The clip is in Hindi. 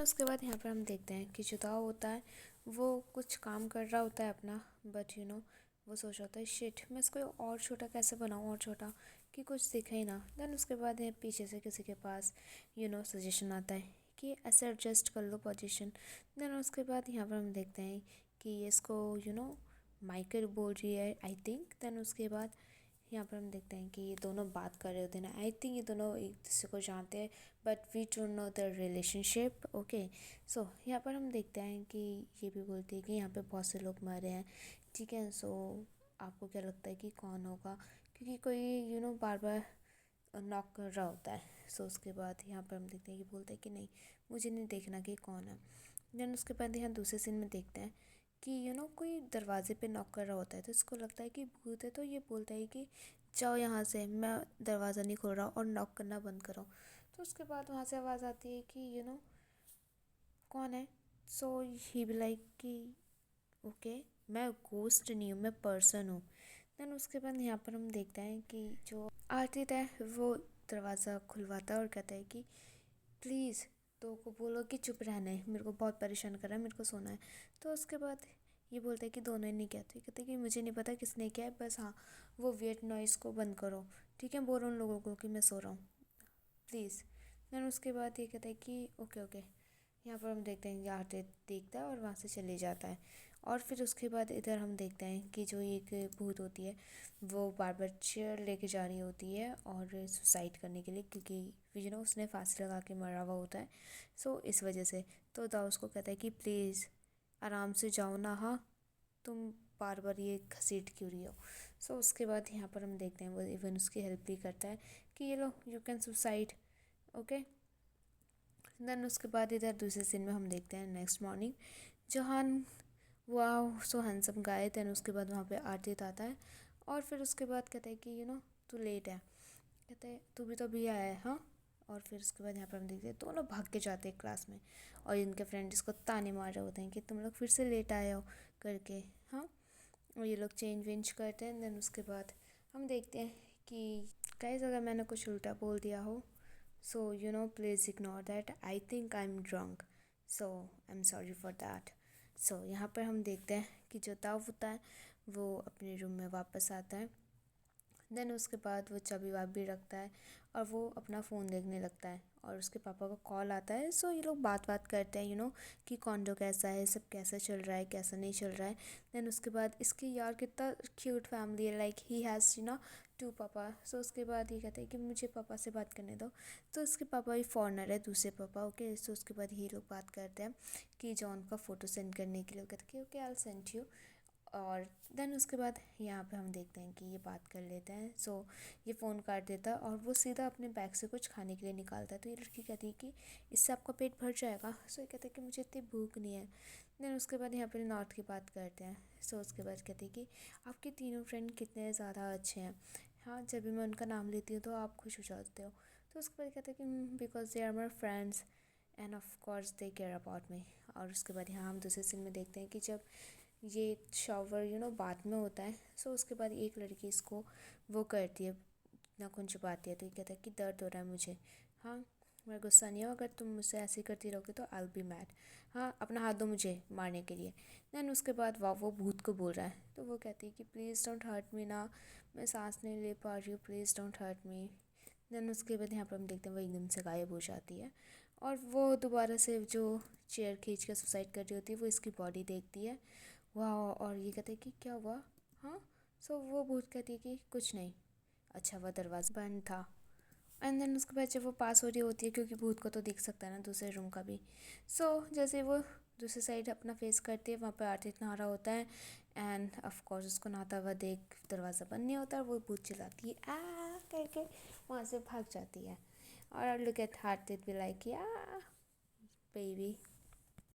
उसके बाद यहाँ पर हम देखते हैं कि जो दाव होता है वो कुछ काम कर रहा होता है अपना, बट वो सोच रहा होता है शिट मैं इसको और छोटा कैसे बनाऊँ, और छोटा कि कुछ दिखे ही ना। देन उसके बाद ये पीछे से किसी के पास सजेशन आता है कि ऐसे एडजस्ट कर लो पोजीशन। देन उसके बाद यहाँ पर हम देखते हैं कि ये इसको माइकल बोल रही है आई थिंक। देन उसके बाद यहाँ पर हम देखते हैं कि ये दोनों बात कर रहे होते हैं ना, आई थिंक ये दोनों एक दूसरे को जानते हैं but we don't know the relationship. Okay, so यहाँ पर हम देखते हैं कि ये भी बोलती है कि यहाँ पे बहुत से लोग मरे हैं, ठीक है। सो आपको क्या लगता है कि कौन होगा, क्योंकि कोई बार बार नॉक कर रहा होता है। सो उसके बाद यहाँ पर हम देखते हैं कि बोलते हैं कि नहीं मुझे नहीं देखना कि कौन है। देन उसके बाद यहाँ दूसरे सीन में देखते हैं कि कोई दरवाजे पे नॉक कर रहा होता है, तो इसको लगता है कि भूत है, तो ये बोलता है कि जाओ यहाँ से, मैं दरवाज़ा नहीं खोल रहा और नॉक करना बंद करो। तो उसके बाद वहाँ से आवाज़ आती है कि कौन है। सो ही भी लाइक कि ओके मैं गोस्ट नहीं हूँ, मैं पर्सन हूँ। देन उसके बाद यहाँ पर हम देखते हैं कि जो आर्थिक है वो दरवाज़ा खुलवाता है और कहता है कि प्लीज़ तो को बोलो कि चुप रहना है, मेरे को बहुत परेशान कर रहा है, मेरे को सोना है। तो उसके बाद ये बोलता है कि दोनों ही नहीं किया, तो ये कहते हैं कि मुझे नहीं पता किसने किया है, बस हाँ वो वेट नॉइज़ को बंद करो, ठीक है, बोलो उन लोगों को कि मैं सो रहा हूँ प्लीज़। देन उसके बाद ये कहता है कि ओके ओके। यहाँ पर हम देखते हैं कि आरती देखता है और वहाँ से चले जाता है। और फिर उसके बाद इधर हम देखते हैं कि जो एक भूत होती है वो बार बार चेयर लेके जा रही होती है और सुसाइड करने के लिए, क्योंकि उसने फांसी लगा के मरा हुआ होता है। सो इस वजह से तो दाऊ उसको कहता है कि प्लीज़ आराम से जाओ ना, हाँ तुम बार बार ये घसीट क्यों रही हो। सो उसके बाद यहाँ पर हम देखते हैं वो इवन उसकी हेल्प भी करता है कि ये लो you can suicide, okay. Then उसके बाद इधर दूसरे सीन में हम देखते हैं नेक्स्ट मॉर्निंग जहान वाह सो हैंडसम गाय। देन उसके बाद वहाँ पे आरती आता है और फिर उसके बाद कहता है कि तू लेट है, कहते हैं तू भी तो अभी आया है, हाँ। और फिर उसके बाद यहाँ पर हम देखते हैं दोनों भाग के जाते हैं क्लास में और इनके फ्रेंड इसको ताने मार रहे होते हैं कि तुम लोग फिर से लेट आए हो करके, हाँ। और ये लोग चेंज वेंज करते हैं। देन उसके बाद हम देखते हैं कि गाइस अगर मैंने कुछ उल्टा बोल दिया हो so please ignore that, I think I'm drunk, so I'm sorry for that। so यहाँ पर हम देखते हैं कि जो ताऊ होता है वो अपने रूम में वापस आता है। देन उसके बाद वो चाबी वाबी रखता है और वो अपना फ़ोन देखने लगता है और उसके पापा का कॉल आता है। सो ये लोग बात करते हैं कि कॉन्डो कैसा है, सब कैसा चल रहा है, कैसा नहीं चल रहा है। देन उसके बाद इसकी यार कितना क्यूट फैमिली है, लाइक ही हैज़ टू पापा। सो उसके बाद ये कहते हैं कि मुझे पापा से बात करने दो। तो उसके पापा भी फॉरनर है, दूसरे पापा, ओके। सो उसके बाद ये लोग बात करते हैं कि जॉन का फ़ोटो सेंड करने के लिए, कहते हैं कि okay I will send you. और देन उसके बाद यहाँ पे हम देखते हैं कि ये बात कर लेते हैं। सो ये फ़ोन काट देता है और वो सीधा अपने बैग से कुछ खाने के लिए निकालता है। तो ये लड़की कहती है कि इससे आपका पेट भर जाएगा। सो ये कहते हैं कि मुझे इतनी भूख नहीं है। देन उसके बाद यहाँ पे नॉर्थ की बात करते हैं। सो उसके बाद कहते हैं कि आपके तीनों फ्रेंड कितने ज़्यादा अच्छे हैं, हाँ जब भी मैं उनका नाम लेती हूँ तो आप खुश हो जाते हो। तो उसके बाद कहते हैं कि because they are my friends and of course they care about me. और उसके बाद यहाँ हम दूसरे सीन में देखते हैं कि जब ये शॉवर बाद में होता है। सो उसके बाद एक लड़की इसको वो करती है, नाखून छुपाती है। तो ये कहता है कि दर्द हो रहा है मुझे, हाँ मैं गुस्सा नहीं हूँ, अगर तुम मुझसे ऐसे करती रहोगे तो आई विल बी मैड, हाँ अपना हाथ दो मुझे मारने के लिए। देन उसके बाद वो भूत को बोल रहा है तो वो कहती है कि प्लीज़ डोंट हर्ट मी ना, मैं सांस नहीं ले पा रही हूँ, please don't hurt me. Then उसके बाद यहाँ पर हम देखते हैं वो एकदम से गायब हो जाती है और वो दोबारा से जो चेयर खींच कर सुसाइड कर रही होती है वो इसकी बॉडी देखती है, वाह। और ये कहते हैं कि क्या हुआ, हाँ। सो वो भूत कहती है कि कुछ नहीं, अच्छा वह दरवाज़ा बंद था। एंड देन उसके बाद जब वो पास हो रही होती है, क्योंकि भूत को तो दिख सकता है ना दूसरे रूम का भी। सो जैसे वो दूसरी साइड अपना फेस करती है वहाँ पे आरती नहा रहा होता है एंड ऑफ कोर्स उसको नहाता हुआ देख दरवाज़ा बंद नहीं होता और वो भूत चिल्लाती है आ करके वहाँ से भाग जाती है। और लुक एट आरती भी लाइक या बेबी।